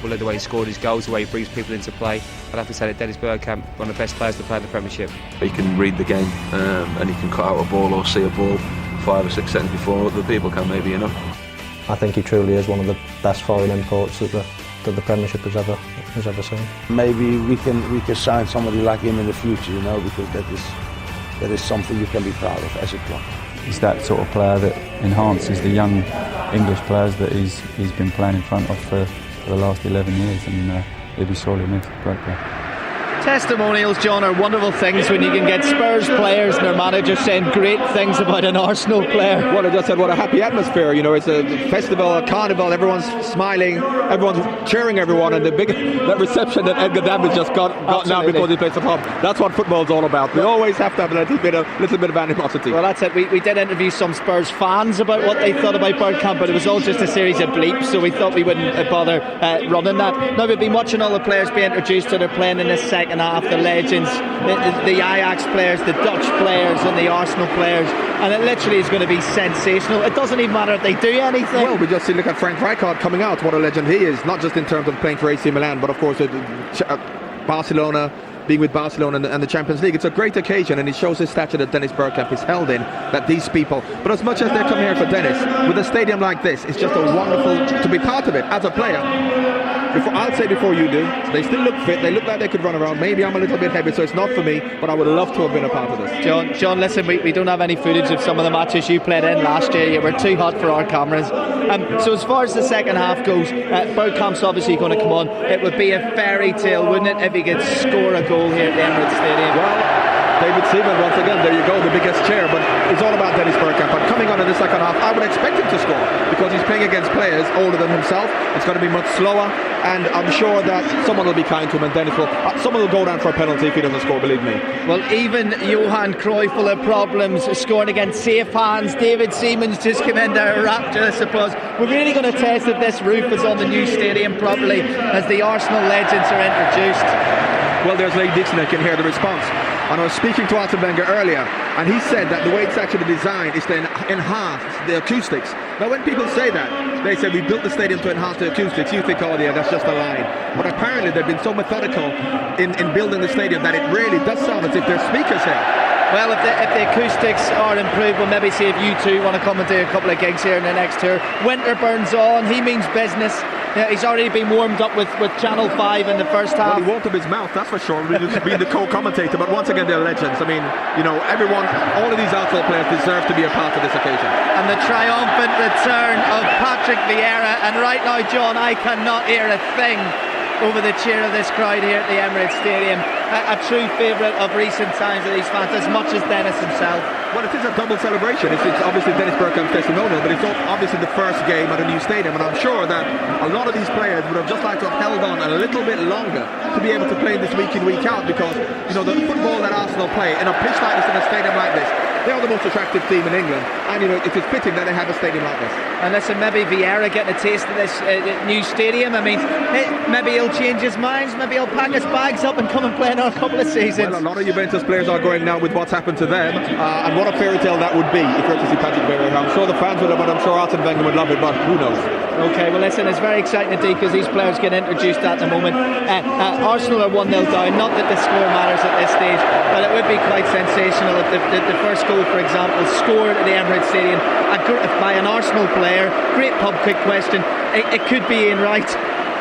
unbelievable the way he scored his goals, the way he brings people into play. I'd have to say that Dennis Bergkamp, one of the best players to play in the Premiership. He can read the game and he can cut out a ball or see a ball 5 or 6 seconds before other people can, maybe, you know. I think he truly is one of the best foreign imports that the Premiership has ever seen. Maybe we can sign somebody like him in the future, you know, because that is something you can be proud of as a club. He's that sort of player that enhances the young English players that he's been playing in front of for the last 11 years, and he'll be sorely missed. Great player. Testimonials, John, are wonderful things when you can get Spurs players and their manager saying great things about an Arsenal player. Well, I just said what a happy atmosphere, you know, it's a festival, a carnival, everyone's smiling, everyone's cheering everyone, and that reception that Edgar Davids just got now because he plays the pub. That's what football's all about. We always have to have a little bit of animosity. Well, that's it. We did interview some Spurs fans about what they thought about Bergkamp, but it was all just a series of bleeps, so we thought we wouldn't bother running that. Now, we've been watching all the players be introduced that are playing in this second half, the legends, the Ajax players, the Dutch players and the Arsenal players, and it literally is going to be sensational. It doesn't even matter if they do anything. Well, we just look at Frank Rijkaard coming out, what a legend he is, not just in terms of playing for AC Milan, but of course Barcelona, being with Barcelona and the Champions League. It's a great occasion, and it shows the stature that Dennis Bergkamp is held in, that these people, but as much as they come here for Dennis, with a stadium like this, it's just a wonderful to be part of it as a player. I'll say before you do, they still look fit, they look like they could run around. Maybe I'm a little bit heavy, so it's not for me, but I would love to have been a part of this. John, listen, we don't have any footage of some of the matches you played in last year. You were too hot for our cameras. So as far as the second half goes, Bergkamp's obviously going to come on. It would be a fairy tale, wouldn't it, if he could score a goal here at the Emirates Stadium? Well, David Seaman, once again, there you go, the biggest chair, but it's all about Dennis Bergkamp. But coming on in the second half, I would expect him to score because he's playing against players older than himself. It's going to be much slower, and I'm sure that someone will be kind to him, and Dennis will. Someone will go down for a penalty if he doesn't score, believe me. Well, even Johan Cruyff will have problems scoring against safe hands. David Seaman's just come into a rapture, I suppose. We're really going to test if this roof is on the new stadium properly as the Arsenal legends are introduced. Well, there's Lee Dixon, I can hear the response. And I was speaking to Arsene Wenger earlier, and he said that the way it's actually designed is to enhance the acoustics. Now, when people say that, they say we built the stadium to enhance the acoustics. You think, oh yeah, that's just a line. But apparently they've been so methodical in building the stadium that it really does sound as if there's speakers here. Well, if the acoustics are improved, we'll maybe see if you two want to come and do a couple of gigs here in the next tour. Winter burns on, he means business. Yeah, he's already been warmed up with Channel 5 in the first half. Well, he warmed up his mouth, that's for sure, being the co-commentator. But once again, they're legends. I mean, you know, all of these Arsenal players deserve to be a part of this occasion. And the triumphant return of Patrick Vieira. And right now, John, I cannot hear a thing over the cheer of this crowd here at the Emirates Stadium. A true favourite of recent times of these fans, as much as Dennis himself. Well, it is a double celebration. It's obviously Dennis Bergkamp's testimonial, but it's obviously the first game at a new stadium, and I'm sure that a lot of these players would have just liked to have held on a little bit longer to be able to play this week in, week out, because, you know, the football that Arsenal play in a pitch like this, in a stadium like this, they are the most attractive team in England, and you know, it is fitting that they have a stadium like this. And listen, maybe Vieira getting a taste of this new stadium, I mean, maybe he'll change his minds, maybe he'll pack his bags up and come and play another couple of seasons. Well, a lot of Juventus players are going now with what's happened to them, and what a fairy tale that would be if we were to see Patrick Vieira. I'm sure the fans would love it, I'm sure Arsene Wenger would love it, but who knows? Okay, well listen, it's very exciting indeed because these players get introduced at the moment. Arsenal are 1-0 down, not that the score matters at this stage, but it would be quite sensational if the first goal, for example, scored at the Emirates Stadium by an Arsenal player. Great pub quick question. It could be Ian Wright.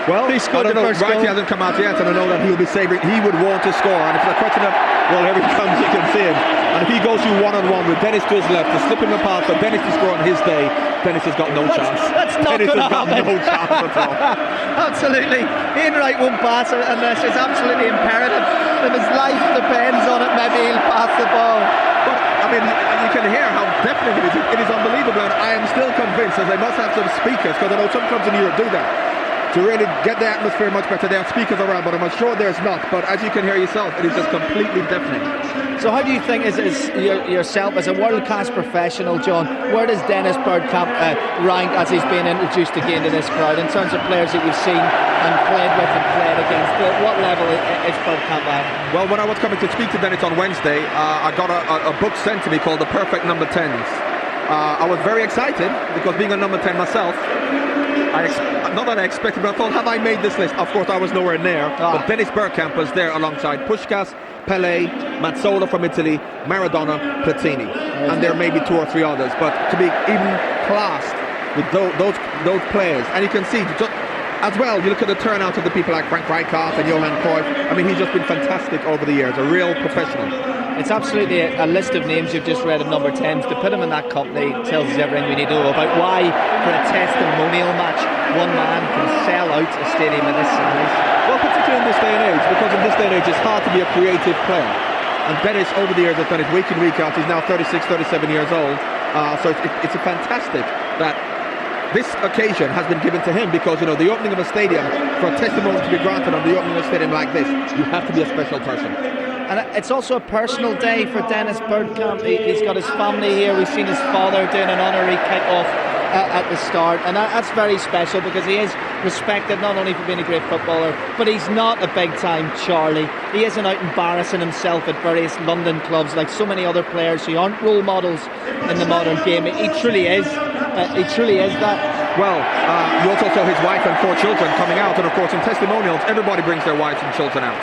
Well, I don't know, Wright hasn't come out yet, and I know that he'll be savouring. He would want to score, and if it's a question of, well, here he comes, you can see him. And if he goes through one-on-one with Dennis to his left, to slip him apart for Dennis to score on his day, Dennis has got no chance. That's not going to happen. No chance at all. Absolutely. Ian Wright won't pass unless it's absolutely imperative. If his life depends on it, maybe he'll pass the ball. But, I mean, you can hear how deafening it is. It is unbelievable, and I am still convinced that they must have some speakers, because I know some clubs in Europe do that, to really get the atmosphere much better. There are speakers around, but I'm sure there's not. But as you can hear yourself, it is just completely deafening. So how do you think, as yourself, as a world-class professional, John, where does Dennis Bergkamp rank as he's being introduced again to this crowd in terms of players that you've seen and played with and played against? What level is Bergkamp at? Well, when I was coming to speak to Dennis on Wednesday, I got a book sent to me called The Perfect Number 10s. I was very excited because being a number 10 myself, Not that I expected, but I thought, have I made this list? Of course, I was nowhere near. But Dennis Bergkamp was there alongside Puskás, Pelé, Mazzola from Italy, Maradona, Platini, and there may be 2 or 3 others. But to be even classed with those players, and you can see as well, you look at the turnout of the people like Frank Rijkaard and Johan Cruyff. I mean, he's just been fantastic over the years, a real professional. It's absolutely a list of names you've just read of number 10s. To put him in that company tells us everything we need to know about why, for a testimonial match, one man can sell out a stadium of this size. Well, particularly in this day and age, because in this day and age it's hard to be a creative player. And Dennis, over the years, has done it week in, week out. He's now 36, 37 years old. So it's a fantastic that this occasion has been given to him, because, you know, the opening of a stadium, for a testimony to be granted on the opening of a stadium like this, you have to be a special person. And it's also a personal day for Dennis Bergkamp. He's got his family here. We've seen his father doing an honorary kick-off at the start, and that's very special because he is respected not only for being a great footballer, but he's not a big-time Charlie. He isn't out embarrassing himself at various London clubs like so many other players who aren't role models in the modern game. He truly is. He truly is that. Well, you also saw his wife and 4 children coming out, and of course in testimonials everybody brings their wives and children out.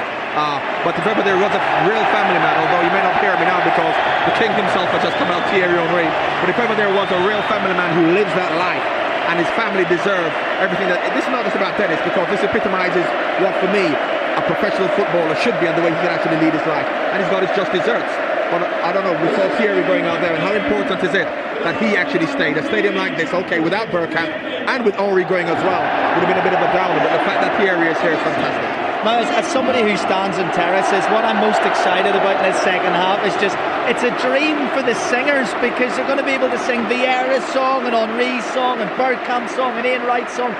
But if ever there was a real family man, although you may not hear me now because the king himself has just come out, Thierry Henry, but if ever there was a real family man who lives that life, and his family deserve everything that... This is not just about Dennis, because this epitomizes what, for me, a professional footballer should be, and the way he can actually lead his life. And he's got his just desserts. But I don't know, we saw Thierry going out there, and how important is it that he actually stayed? A stadium like this, okay, without Bergkamp, and with Henry going as well, would have been a bit of a downer, but the fact that Thierry is here is fantastic. Now, as somebody who stands in terraces, what I'm most excited about in this second half is just, it's a dream for the singers, because they're going to be able to sing Vieira's song and Henry's song and Bergkamp's song and Ian Wright's song.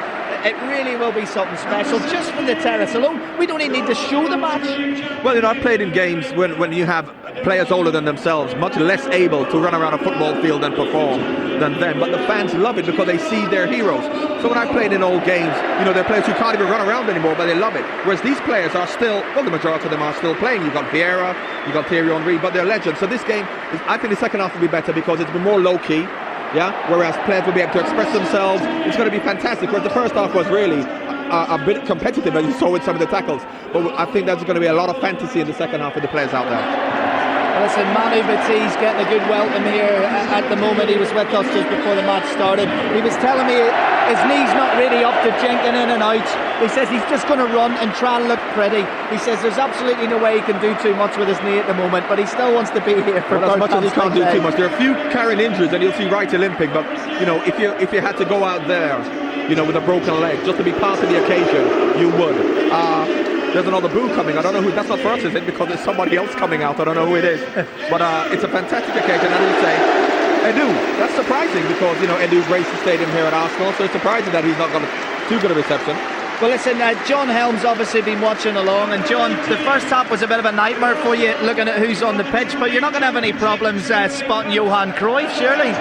It really will be something special just from the terrace alone. We don't even need to show the match. Well, you know, I've played in games when you have players older than themselves, much less able to run around a football field and perform than them, but the fans love it because they see their heroes. So when I played in old games, you know, there are players who can't even run around anymore, but they love it. Whereas these players are still, well, the majority of them are still playing. You've got Vieira, you've got Thierry Henry, but they're legends. So this game, I think the second half will be better because it's been more low-key. Yeah, whereas players will be able to express themselves. It's going to be fantastic. Whereas the first half was really a bit competitive, as you saw with some of the tackles. But I think there's going to be a lot of fantasy in the second half with the players out there. Well, listen, Manu Batti's getting a good welcome here at the moment. He was with us just before the match started. He was telling me his knee's not really up to jinking in and out. He says he's just going to run and try and look pretty. He says there's absolutely no way he can do too much with his knee at the moment, but he still wants to be here for as much as he can't do too much. There are a few carrying injuries, and you'll see right Olympic. But you know, if you had to go out there, you know, with a broken leg, just to be part of the occasion, you would. There's another boo coming. I don't know who. That's not for us, is it? Because there's somebody else coming out. I don't know who it is. But it's a fantastic occasion. And we'll say, Edu. That's surprising because, you know, Edu graced the stadium here at Arsenal, so it's surprising that he's not got too good a reception. Well, listen, John Helm's obviously been watching along, and John, the first half was a bit of a nightmare for you looking at who's on the pitch, but you're not going to have any problems spotting Johan Cruyff, surely?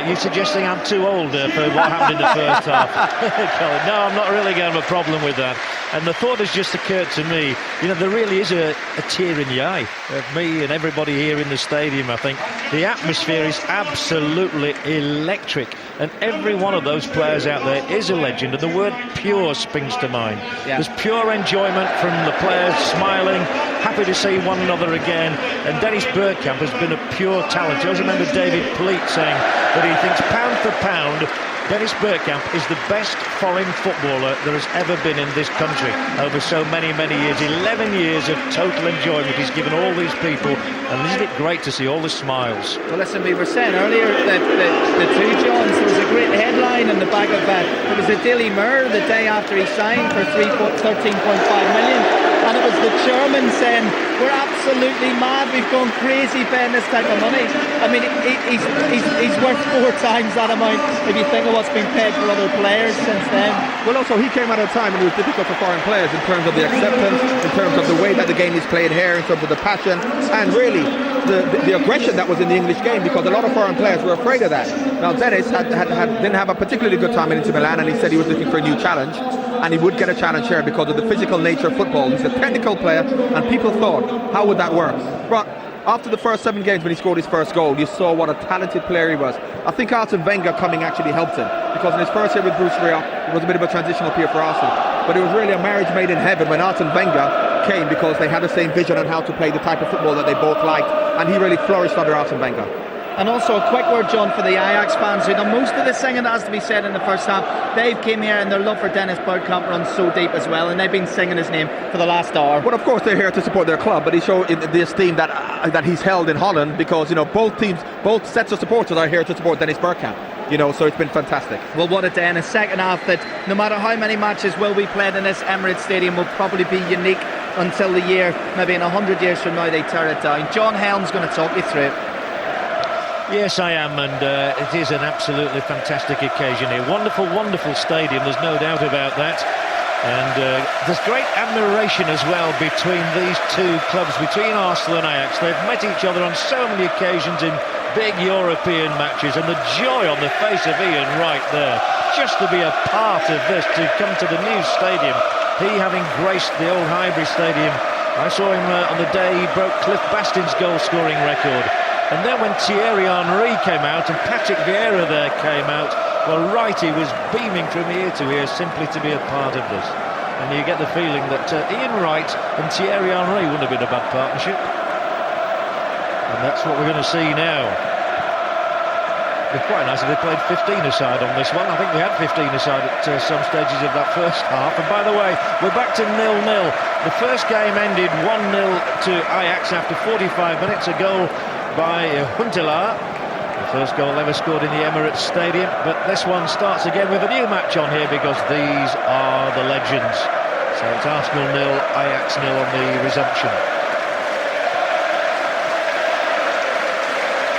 You're suggesting I'm too old for what happened in the first half? No, I'm not really going to have a problem with that. And the thought has just occurred to me, you know, there really is a tear in the eye of me and everybody here in the stadium. I think the atmosphere is absolutely electric, and every one of those players out there is a legend, and the word pure springs to mind. Yeah. There's pure enjoyment from the players, smiling, happy to see one another again, and Dennis Bergkamp has been a pure talent. I always remember David Pleat saying that he thinks pound for pound Dennis Bergkamp is the best foreign footballer there has ever been in this country over so many, many years. 11 years of total enjoyment he's given all these people, and isn't it great to see all the smiles? Well, listen, we were saying earlier that the two Johns, there was a great headline in the back of that. It was the Daily Mirror the day after he signed for 13.5 million, and it was the chairman saying, we're absolutely mad, we've gone crazy paying this type of money. I mean, he's worth 4 times that amount if you think of what's been paid for other players since then. Well, also he came at a time when it was difficult for foreign players in terms of the acceptance, in terms of the way that the game is played here, in terms of the passion, and really the aggression that was in the English game, because a lot of foreign players were afraid of that. Now Dennis didn't have a particularly good time in Inter Milan, and he said he was looking for a new challenge, and he would get a challenge here because of the physical nature of football. He's a technical player, and people thought, how would that work? But after the first 7 games when he scored his first goal, you saw what a talented player he was. I think Arsene Wenger coming actually helped him, because in his first year with Bruce Rioch, it was a bit of a transitional period for Arsenal. But it was really a marriage made in heaven when Arsene Wenger came, because they had the same vision on how to play the type of football that they both liked, and he really flourished under Arsene Wenger. And also a quick word, John, for the Ajax fans who done most of the singing that has to be said in the first half. They've came here and their love for Dennis Bergkamp runs so deep as well, and they've been singing his name for the last hour. Well, of course they're here to support their club, but he showed the esteem that he's held in Holland, because, you know, both teams, both sets of supporters are here to support Dennis Bergkamp. You know, so it's been fantastic. Well, what a day in a second half that no matter how many matches will be played in this Emirates Stadium will probably be unique until the year, maybe in 100 years from now, they tear it down. John Helm's going to talk you through it. Yes, I am, and it is an absolutely fantastic occasion here. Wonderful, wonderful stadium, there's no doubt about that. And there's great admiration as well between these two clubs, between Arsenal and Ajax. They've met each other on so many occasions in big European matches, and the joy on the face of Ian Wright there, just to be a part of this, to come to the new stadium. He having graced the old Highbury Stadium. I saw him on the day he broke Cliff Bastin's goal-scoring record. And then when Thierry Henry came out and Patrick Vieira there came out, well, Wrighty was beaming from ear to ear simply to be a part of this. And you get the feeling that Ian Wright and Thierry Henry wouldn't have been a bad partnership. And that's what we're going to see now. It'd be quite nice if they played 15-a-side on this one. I think we had 15-a-side at some stages of that first half. And by the way, we're back to 0-0. The first game ended 1-0 to Ajax after 45 minutes. A goal by Huntelaar, the first goal ever scored in the Emirates Stadium. But this one starts again with a new match on here, because these are the legends. So it's Arsenal 0, Ajax 0 on the resumption.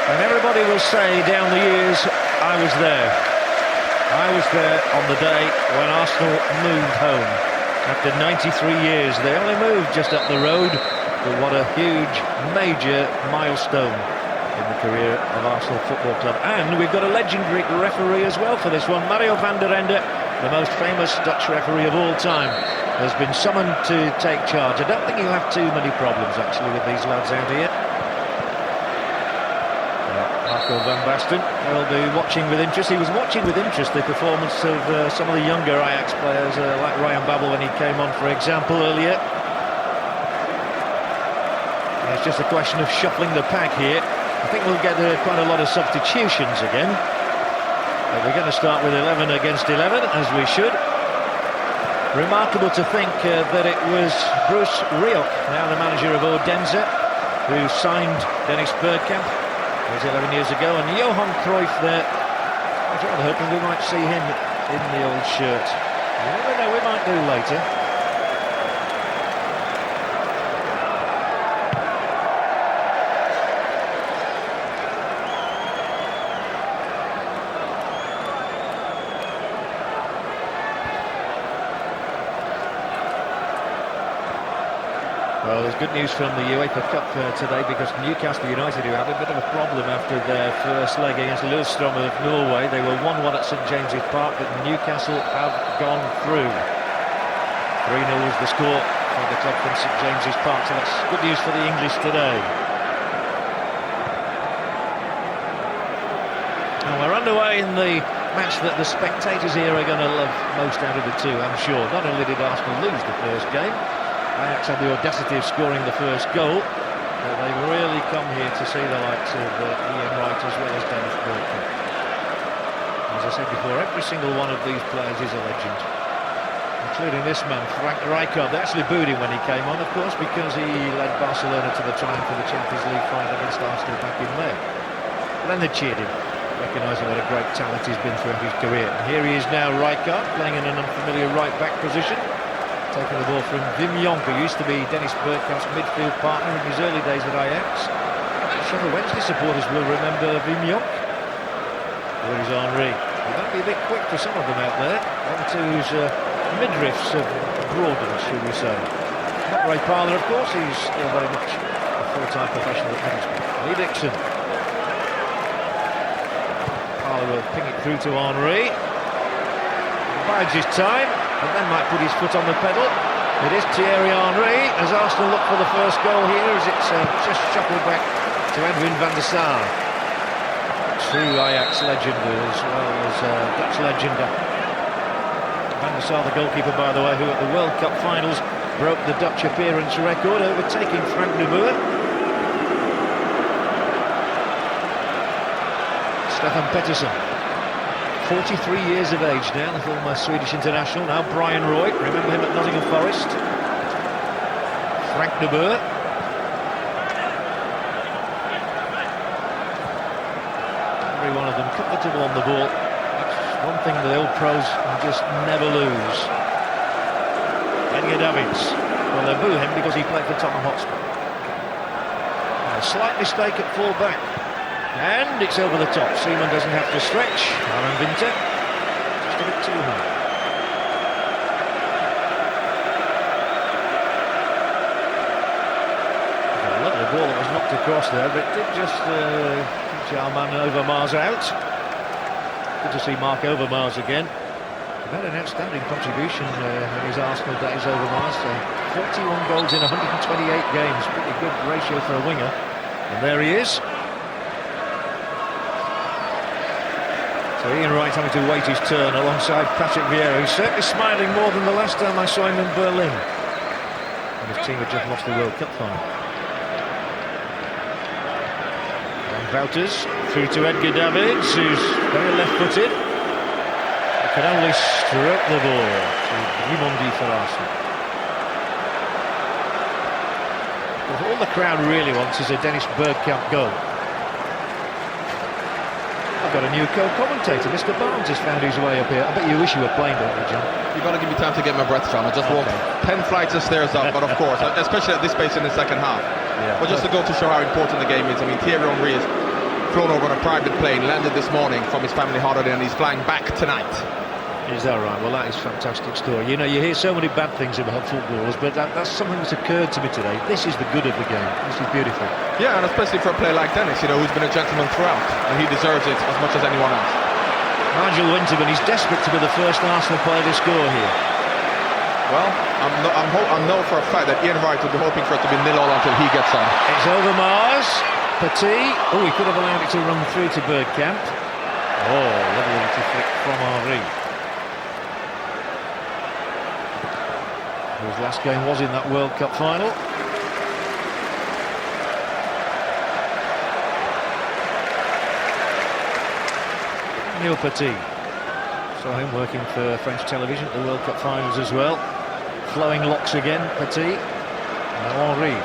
And everybody will say down the years, I was there. I was there on the day when Arsenal moved home. After 93 years, they only moved just up the road. But what a huge, major milestone in the career of Arsenal Football Club. And we've got a legendary referee as well for this one. Mario van der Ende, the most famous Dutch referee of all time, has been summoned to take charge. I don't think he'll have too many problems, actually, with these lads out here. Marco van Basten will be watching with interest. He was watching with interest the performance of some of the younger Ajax players, like Ryan Babel when he came on, for example, earlier. It's just a question of shuffling the pack here. I think we'll get quite a lot of substitutions again. But we're going to start with 11 against 11, as we should. Remarkable to think that it was Bruce Rioch, now the manager of Odense, who signed Dennis Bergkamp. It was 11 years ago, and Johan Cruyff there. I was rather hoping we might see him in the old shirt. You never know, we might do later. Well, there's good news from the UEFA Cup today, because Newcastle United, who had a bit of a problem after their first leg against Lillestrøm of Norway, they were 1-1 at St James's Park, but Newcastle have gone through. 3-0 was the score for the club from St James's Park, so that's good news for the English today. And we're underway in the match that the spectators here are going to love most out of the two, I'm sure. Not only did Arsenal lose the first game, Ajax had the audacity of scoring the first goal, but they've really come here to see the likes of Ian Wright as well as Dennis Bergkamp. As I said before, every single one of these players is a legend, including this man, Frank Rijkaard. They actually booed him when he came on, of course, because he led Barcelona to the triumph of the Champions League final against Arsenal back in May. But then they cheered him, recognising what a great talent he's been throughout his career. And here he is now, Rijkaard, playing in an unfamiliar right-back position. Taking the ball from Wim Jonk, who used to be Dennis Bergkamp's midfield partner in his early days at Ajax. Sheffield Wednesday supporters will remember Wim Jonk. There is Henry. He might be a bit quick for some of them out there. Onto his midriffs have broadened, should we say. Not Ray Parlour, of course, he's still very much a full-time professional at management. Lee Dixon. Parlour will ping it through to Henry. Bides his time, and then might put his foot on the pedal. It is Thierry Henry as Arsenal look for the first goal here, as it's just shuffled back to Edwin van der Sar. True Ajax legend as well as Dutch legend. Van der Sar, the goalkeeper, by the way, who at the World Cup finals broke the Dutch appearance record, overtaking Frank de Boer. Stefan Pettersson, 43 years of age now, the former Swedish international. Now Brian Roy, remember him at Nottingham Forest. Frank de Boer. Every one of them comfortable on the ball. That's one thing the old pros just never lose. Edgar Davids. Well, they boo him because he played for Tottenham Hotspur. A slight mistake at full back. And it's over the top. Seaman doesn't have to stretch. Aaron Winter just a bit too high. A lovely ball that was knocked across there, but it did just Jarman Overmars out. Good to see Mark Overmars again. He had an outstanding contribution in his Arsenal days, Overmars. 41 goals in 128 games. Pretty good ratio for a winger. And there he is. So Ian Wright having to wait his turn alongside Patrick Vieira, who's certainly smiling more than the last time I saw him in Berlin. And his team had just lost the World Cup final. And Wouters through to Edgar Davids, who's very left-footed. He can only stroke the ball to Rimondi for Arsenal. But all the crowd really wants is a Dennis Bergkamp goal. I've got a new co-commentator. Mr. Barnes has found his way up here. I bet you wish you were playing, don't you, John? You've got to give me time to get my breath, John. I just walked 10 flights of stairs up, but of course, especially at this pace in the second half. Yeah. But just to go to show how important the game is, I mean, Thierry Henry has flown over on a private plane, landed this morning from his family holiday, and he's flying back tonight. Is that right? Well, that is a fantastic story. You know, you hear so many bad things about footballers, but that's something that's occurred to me today. This is the good of the game. This is beautiful. Yeah, and especially for a player like Dennis, you know, who's been a gentleman throughout, and he deserves it as much as anyone else. Nigel Winterburn, he's desperate to be the first Arsenal player to score here. Well, I know for a fact that Ian Wright will be hoping for it to be 0-0 until he gets on. It's Overmars. Petit. Oh, he could have allowed it to run through to Bergkamp. Oh, lovely to flick from Henry. His last game was in that World Cup final. Neil Petit. Saw him working for French television at the World Cup finals as well. Flowing locks again, Petit. Now Henry.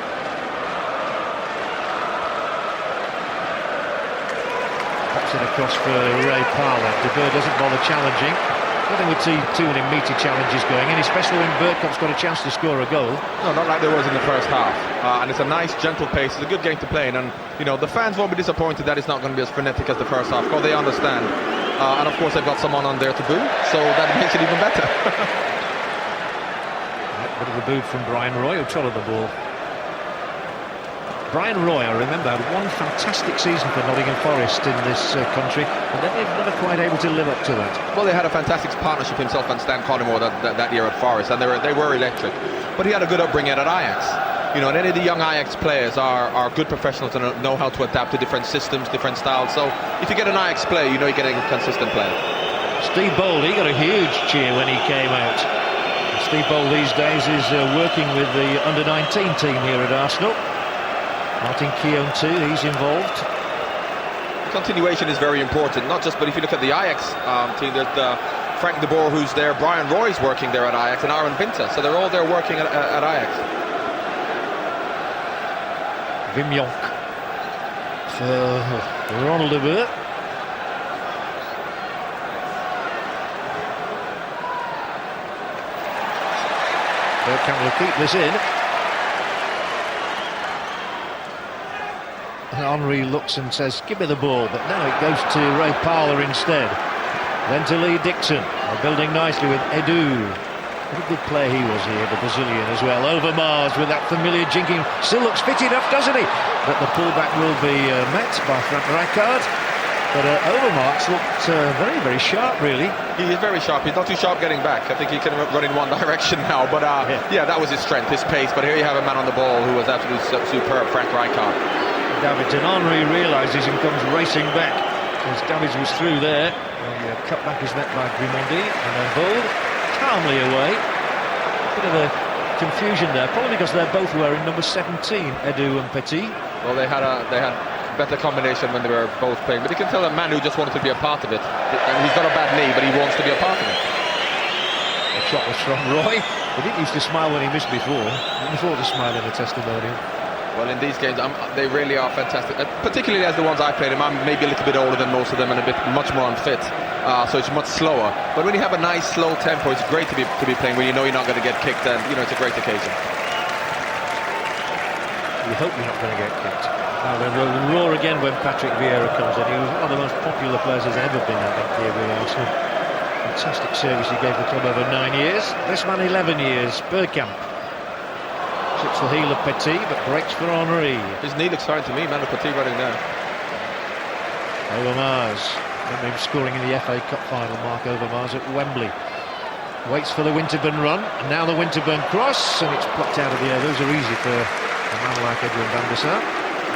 Pops it across for Ray Parlour. De Boer doesn't bother challenging. I think we'd see too many meaty challenges going in, especially when Bergkamp's got a chance to score a goal. No, not like there was in the first half. And it's a nice, gentle pace. It's a good game to play in. And, you know, the fans won't be disappointed that it's not going to be as frenetic as the first half, because they understand. And, of course, they've got someone on there to boo, so that makes it even better. Bit of a boo from Brian Roy, who trotted the ball. Brian Roy, I remember, had one fantastic season for Nottingham Forest in this country, and then they've never quite able to live up to that. Well, they had a fantastic partnership, himself and Stan Collymore, that year at Forest, and they were electric. But he had a good upbringing at Ajax. You know, and any of the young Ajax players are good professionals and know how to adapt to different systems, different styles. So if you get an Ajax player, you know you're getting a consistent player. Steve Bold, he got a huge cheer when he came out. Steve Bold these days is working with the under-19 team here at Arsenal. Martin Keown too, he's involved. Continuation is very important, not just, but if you look at the Ajax team, there's Frank de Boer who's there, Brian Roy's working there at Ajax, and Aaron Winter, so they're all there working at Ajax. Wim Jonk for Ronald de Boer. Bergkamp will keep this in. And Henry looks and says, give me the ball, but now it goes to Ray Parlour instead. Then to Lee Dixon. They're building nicely with Edu. What a good player he was here, the Brazilian as well. Overmars with that familiar jinking. Still looks fit enough, doesn't he? But the pullback will be met by Frank Rijkaard. But Overmars looked very, very sharp, really. He is very sharp. He's not too sharp getting back. I think he can run in one direction now. But yeah, that was his strength, his pace. But here you have a man on the ball who was absolutely superb, Frank Rijkaard. Davids, and Henry realises and comes racing back as Davids was through there. The cut back is met by Grimondi, and then Bold calmly away. Bit of a confusion there, probably because they're both wearing number 17, Edu and Petit. Well, they had better combination when they were both playing, but you can tell a man who just wanted to be a part of it. And he's got a bad knee, but he wants to be a part of it. The shot was from Roy. He didn't used to smile when he missed before. He didn't afford to smile in a testimonial. Well, in these games, they really are fantastic, particularly as the ones I played in. I'm maybe a little bit older than most of them and much more unfit, so it's much slower. But when you have a nice slow tempo, it's great to be playing when you know you're not going to get kicked, and it's a great occasion. You hope you're not going to get kicked. Now they will roar again when Patrick Vieira comes in. He was one of the most popular players there's ever been, I think, here with Arsenal. Fantastic service he gave the club over 9 years. This man 11 years, Bergkamp. Chips the heel of Petit, but breaks for Henry. His knee looks fine to me, man, Petit running there. Overmars. Remember him scoring in the FA Cup final, Mark Overmars at Wembley. Waits for the Winterburn run, and now the Winterburn cross, and it's plucked out of the air. Those are easy for a man like Edwin van der Sar.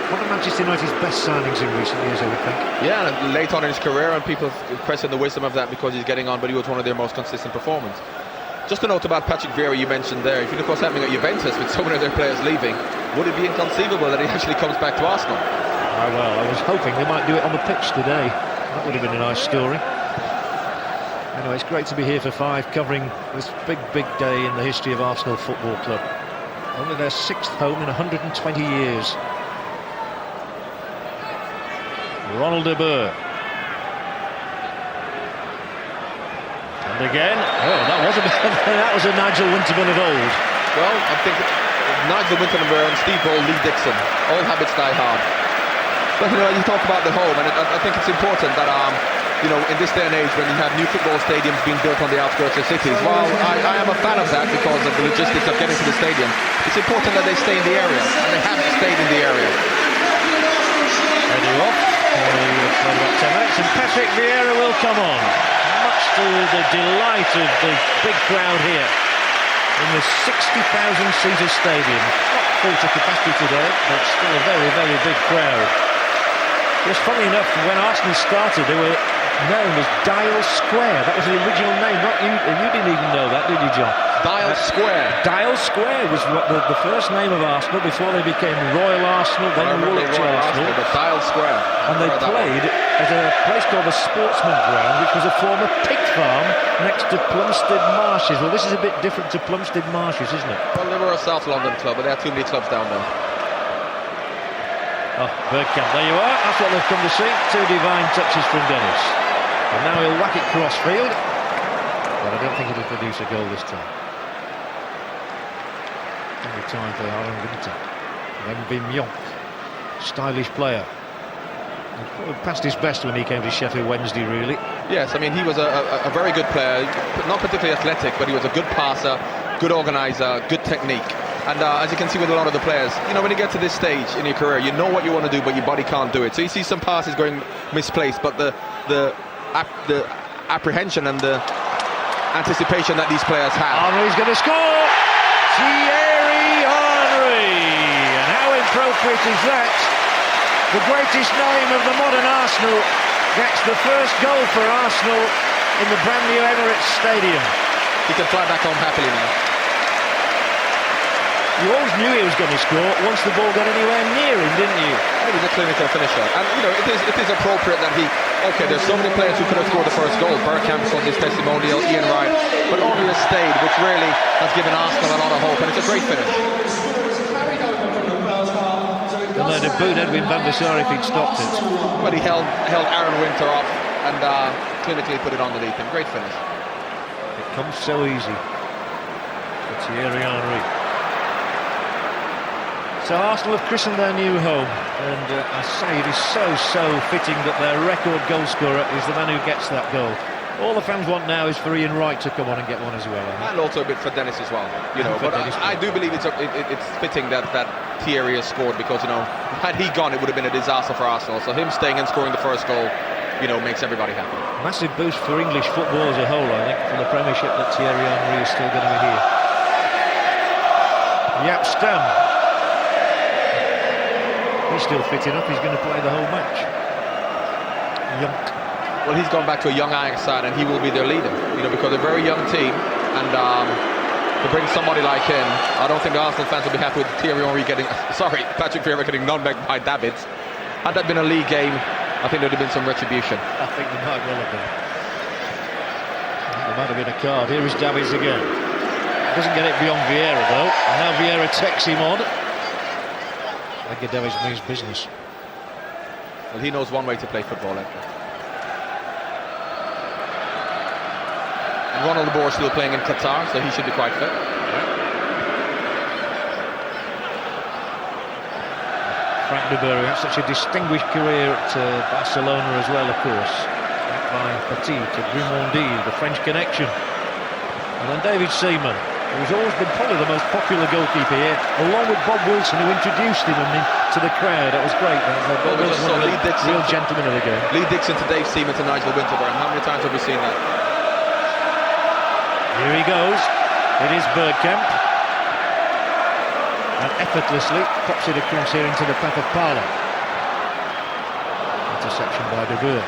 One of Manchester United's best signings in recent years, I would think. Yeah, and late on in his career, and people question the wisdom of that because he's getting on, but he was one of their most consistent performers. Just a note about Patrick Vieira you mentioned there. If you look what's happening at Juventus with so many of their players leaving, would it be inconceivable that he actually comes back to Arsenal? Well, I was hoping they might do it on the pitch today. That would have been a nice story. Anyway, it's great to be here for 5, covering this big, big day in the history of Arsenal Football Club. Only their 6th home in 120 years. Ronald de Boer. And again, that was a Nigel Winterburn of old. Well, I think Nigel Winterburn and Steve Ball, Lee Dixon, all habits die hard. But you talk about the home, and I think it's important that in this day and age when you have new football stadiums being built on the outskirts of cities, while I am a fan of that because of the logistics of getting to the stadium, it's important that they stay in the area, and they have stayed in the area. Ready off. About 10 minutes, and Patrick Vieira will come on, much to the delight of the big crowd here in the 60,000-seater stadium. Not full to capacity today, but still a very, very big crowd. Just funny enough, when Arsenal started, they were known as Dial Square. That was the original name. Not you. You didn't even know that, did you, John? Dial Square. Dial Square was the first name of Arsenal before they became Royal Arsenal, then Woolwich Arsenal. But Dial Square. And they played at a place called the Sportsman Ground, which was a former pig farm next to Plumstead Marshes. Well, this is a bit different to Plumstead Marshes, isn't it? Well, they were a South London club, but there are too many clubs down there. Oh, Bergkamp, there you are. That's what they've come to see. 2 divine touches from Dennis. And now he'll whack it crossfield. But I don't think it'll produce a goal this time. Every time for Aaron Winter. Then Bimyonk. Stylish player. He passed his best when he came to Sheffield Wednesday, really. Yes, I mean, he was a very good player. Not particularly athletic, but he was a good passer, good organiser, good technique. And as you can see with a lot of the players, when you get to this stage in your career, you know what you want to do, but your body can't do it. So you see some passes going misplaced, but the apprehension and the anticipation that these players have. Henry's going to score! Thierry Henry! And how appropriate is that? The greatest name of the modern Arsenal gets the first goal for Arsenal in the brand new Emirates Stadium. He can fly back home happily now. You always knew he was going to score once the ball got anywhere near him, didn't you? He was a clinical finisher. And, it is appropriate that there's so many players who could have scored the first goal. Bergkamp was his testimonial, Ian Wright. But Henry has stayed, which really has given Arsenal a lot of hope. And it's a great finish. And they'd have booed Edwin van der Sar if he'd stopped it. But he held Aaron Winter off and clinically put it underneath him. Great finish. It comes so easy for Thierry Henry. So Arsenal have christened their new home, and I say it is so fitting that their record goal scorer is the man who gets that goal. All the fans want now is for Ian Wright to come on and get one as well. And also a bit for Dennis as well. But I do believe it's fitting that Thierry has scored because had he gone, it would have been a disaster for Arsenal. So him staying and scoring the first goal makes everybody happy. Massive boost for English football as a whole, I think, for the Premiership that Thierry Henry is still going to be here. Jaap Stam. He's still fit enough, he's going to play the whole match. Well, he's gone back to a young Ajax side, and he will be their leader, because they're a very young team, and to bring somebody like him, I don't think the Arsenal fans will be happy with Patrick Vieira getting none back by Davids. Had that been a league game, I think there'd have been some retribution. I think there might well have been. There might have been a card. Here is Davids again. Doesn't get it beyond Vieira though. And now Vieira takes him on. Edgar Davids means business. Well, he knows one way to play football, Edgar. And Ronald de Boer still playing in Qatar, so he should be quite fit. Frank de Boer, who had such a distinguished career at Barcelona as well, of course. By Petit to Grimondi, the French connection. And then David Seaman, who's always been probably the most popular goalkeeper here, along with Bob Wilson, who introduced him to the crowd. That was great. Bob Wilson, one of the real gentlemen of the game. Lee Dixon to Dave Seaman to Nigel Winterburn. How many times have we seen that? Here he goes. It is Bergkamp. And effortlessly pops it across here into the path of Parla. Interception by de Boer.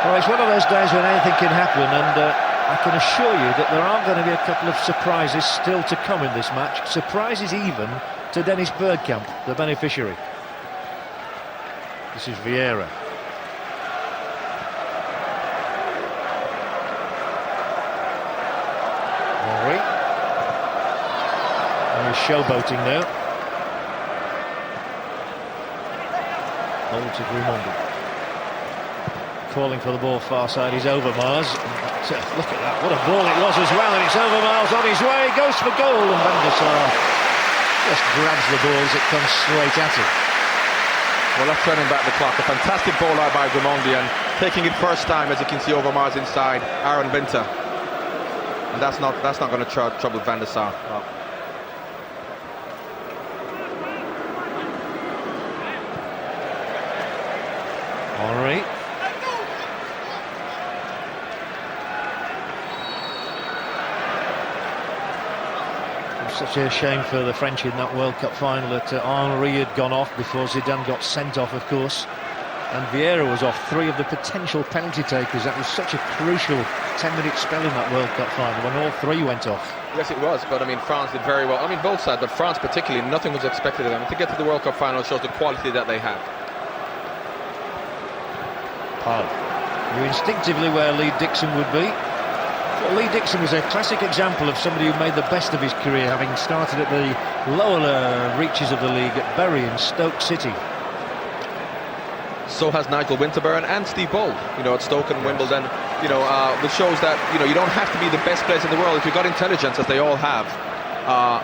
Well, it's one of those days when anything can happen, and I can assure you that there are going to be a couple of surprises still to come in this match. Surprises even to Dennis Bergkamp, the beneficiary. This is Vieira. Henry. And he's showboating now. Hold to Grimondi. Calling for the ball far side is Overmars. Look at that, what a ball it was as well, and it's Overmars on his way, goes for goal, and Van der Sar just grabs the ball as it comes straight at him. Well, that's turning back the clock. A fantastic ball out by Grimondi, and taking it first time, as you can see, Overmars inside, Aaron Winter. And that's not going to trouble Van der Sar. Well. Henry. Such a shame for the French in that World Cup final that Henry had gone off before Zidane got sent off, of course. And Vieira was off 3 of the potential penalty takers. That was such a crucial 10-minute spell in that World Cup final when all 3 went off. Yes, it was, but I mean, France did very well. I mean, both sides, but France particularly, nothing was expected of them. And to get to the World Cup final shows the quality that they have. You're instinctively where Lee Dixon would be. Well, Lee Dixon was a classic example of somebody who made the best of his career, having started at the lower reaches of the league at Bury and Stoke City. So has Nigel Winterburn and Steve Bold, at Stoke and Wimbledon, which shows that, you don't have to be the best players in the world if you've got intelligence, as they all have,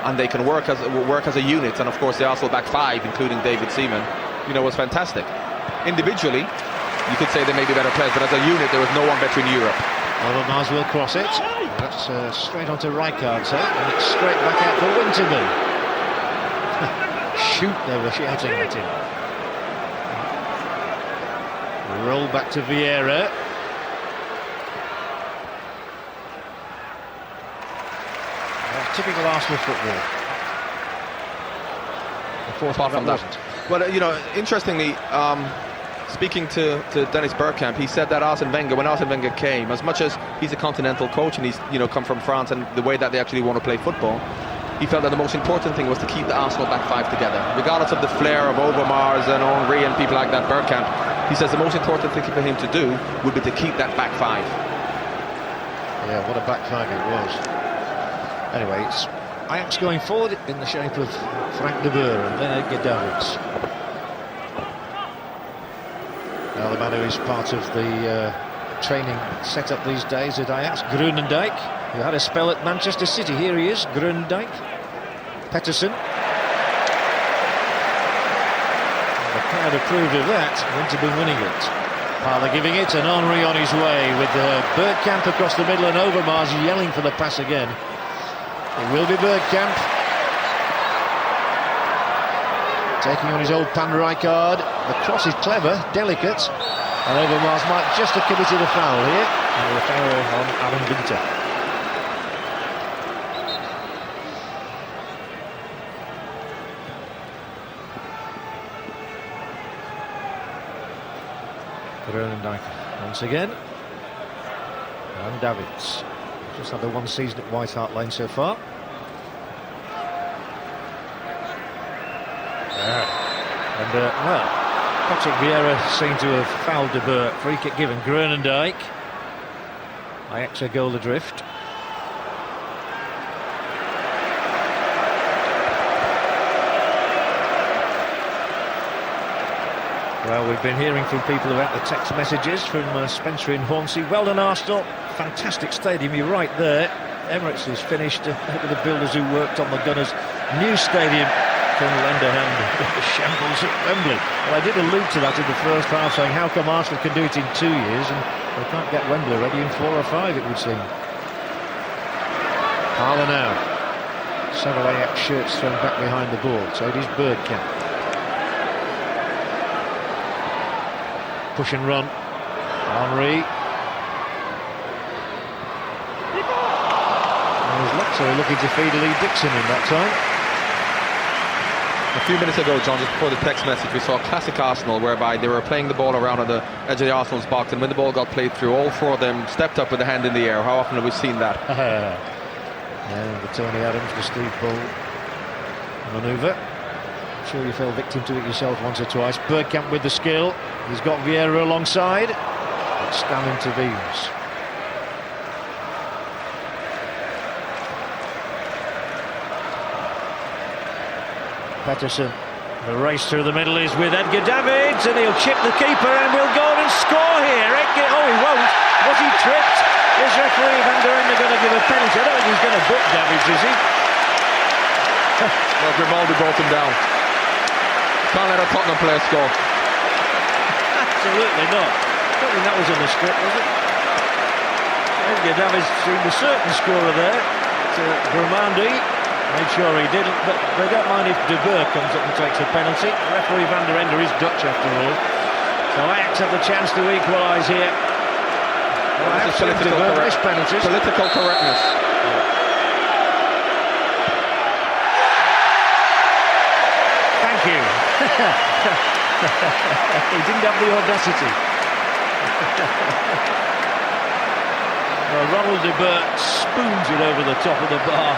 and they can work as a unit. And of course, the Arsenal back 5, including David Seaman, was fantastic. Individually, you could say they may be better players, but as a unit, there was no one better in Europe. Overmars will cross it. That's straight onto Rijkaard's head, and it's straight back out for Winterby. Shoot, they were shouting at him. Roll back to Vieira. Typical Arsenal football. The fourth Apart from that. wasn't. Well, interestingly, speaking to Dennis Bergkamp, he said that when Arsene Wenger came, as much as he's a continental coach and he's come from France and the way that they actually want to play football, he felt that the most important thing was to keep the Arsenal back 5 together, regardless of the flair of Overmars and Henry and people like that. Bergkamp, he says the most important thing for him to do would be to keep that back 5. Yeah, what a back 5 it was. Anyway, it's Ajax going forward in the shape of Frank de Boer and then Edgar Davids. Now the man who is part of the training set-up these days at Ajax, Groenendijk, who had a spell at Manchester City. Here he is, Groenendijk. Pettersson. crowd approved of that, wouldn't have been winning it. Parler giving it, and Henry on his way with Bergkamp across the middle, and Overmars yelling for the pass again. It will be Bergkamp. Taking on his old Pan Rijkaard. The cross is clever, delicate, and Overmars might just have committed a foul here. And a foul on Alan Winter. Groenendijk once again, and Davids. Just had the one season at White Hart Lane so far. And well, Patrick Vieira seemed to have fouled De Boer. Free kick given. Groenendijk. Ajax a goal adrift. Well, we've been hearing from people about the text messages from Spencer in Hornsey. Well done, Arsenal. Fantastic stadium, you're right there. Emirates is finished. With the builders who worked on the Gunners' new stadium can lend a hand. Shambles at Wembley. Well, I did allude to that in the first half, saying how come Arsenal can do it in 2 years and they can't get Wembley ready in 4 or 5, it would seem. Parler now. Several Ajax shirts thrown back behind the ball. So it is Bergkamp. Push and run. Henry. So looking to feed Lee Dixon in that time. A few minutes ago, John, just before the text message, we saw classic Arsenal whereby they were playing the ball around on the edge of the Arsenal's box, and when the ball got played through, all 4 of them stepped up with a hand in the air. How often have we seen that? Yeah, the Tony Adams, the Steve Bull manoeuvre. I'm sure you fell victim to it yourself once or twice. Bergkamp with the skill. He's got Vieira alongside. But Stam intervenes. Pettersson. The race through the middle is with Edgar Davids, and he'll chip the keeper and will go and score here. Oh, he won't. Was he tripped? Is referee Van der Ende going to give a penalty? I don't think he's going to book Davids, is he? Well, Grimaldi brought him down. Can't let a Tottenham player score. Absolutely not. I don't think that was on the script, was it? Edgar Davids seemed a certain scorer there. Grimaldi made sure he didn't, but they don't mind if De Boer comes up and takes a penalty. Referee Van der Ende is Dutch after all. So Ajax have the chance to equalise here. Well, I have seen De Boer miss penalties. Political correctness. Thank you. He didn't have the audacity. Well, Ronald De Boer spoons it over the top of the bar.